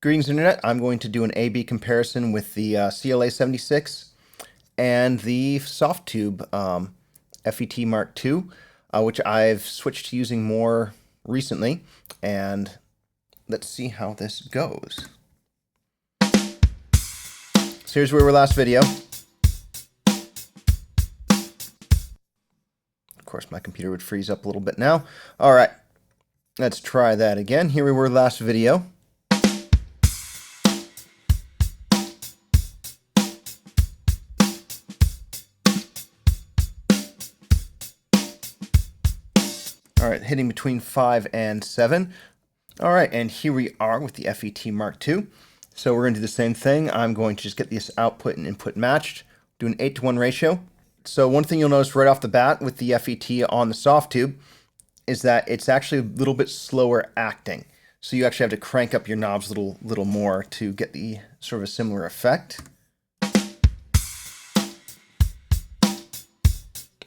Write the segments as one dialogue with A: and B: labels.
A: Greetings, Internet. I'm going to do an A-B comparison with the CLA-76 and the Softube FET MKII, which I've switched to using more recently. And let's see how this goes. So here's where we were last video. Of course, my computer would freeze up a little bit now. All right, let's try that again. Here we were last video. All right, hitting between 5 and 7. All right, and here we are with the FET MKII. So we're going to do the same thing. I'm going to just get this output and input matched, do an 8:1 ratio. So one thing you'll notice right off the bat with the FET on the Softube is that it's actually a little bit slower acting. So you actually have to crank up your knobs a little more to get the sort of a similar effect.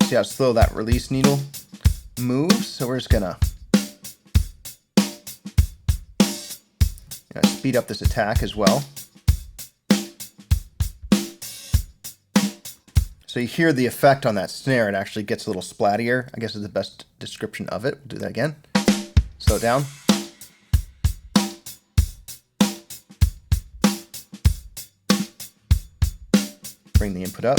A: See how slow that release needle moves. So we're just gonna speed up this attack as well. So you hear the effect on that snare. It actually gets a little splattier, I guess is the best description of it. We'll do that again. Slow it down. Bring the input up.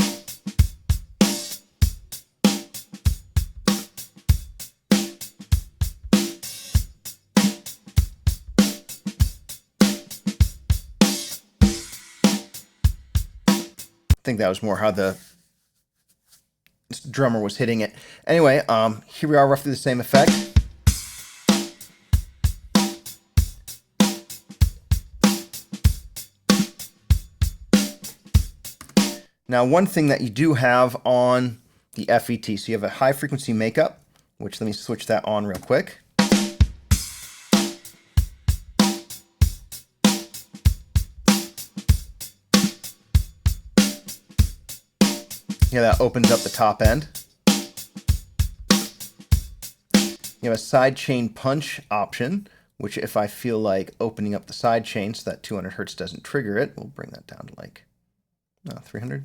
A: I think that was more how the drummer was hitting it. Anyway, here we are, roughly the same effect. Now, one thing that you do have on the FET, so you have a high frequency makeup, which let me switch that on real quick. Yeah, that opens up the top end. You have a side chain punch option, which if I feel like opening up the side chain so that 200 Hertz doesn't trigger it, we'll bring that down to like 300.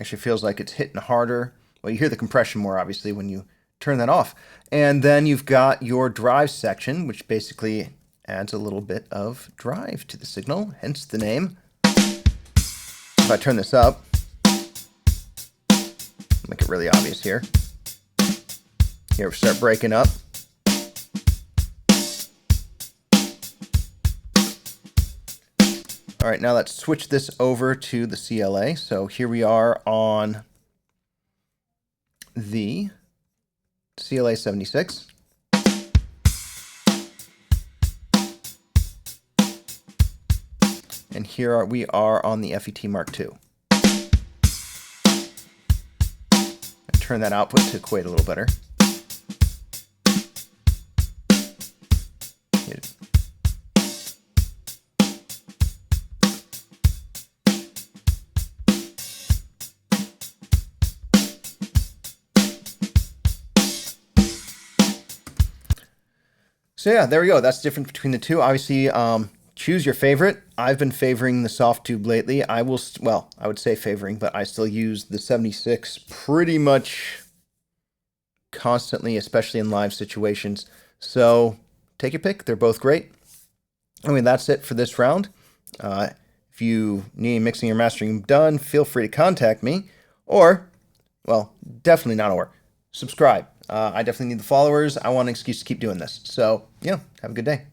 A: Actually feels like it's hitting harder. Well, you hear the compression more obviously when you turn that off. And then you've got your drive section, which basically adds a little bit of drive to the signal, hence the name. If I turn this up, make it really obvious here. Here we start breaking up. All right, now let's switch this over to the CLA. So here we are on the CLA-76. And here we are on the FET MKII. Turn that output to equate a little better. So yeah, there we go. That's the difference between the two. Obviously, choose your favorite. I've been favoring the Softube lately. I would say favoring, but I still use the 76 pretty much constantly, especially in live situations. So take your pick. They're both great. I mean, that's it for this round. If you need any mixing or mastering done, feel free to contact me. Or, well, definitely not or. Subscribe. I definitely need the followers. I want an excuse to keep doing this. So, yeah, have a good day.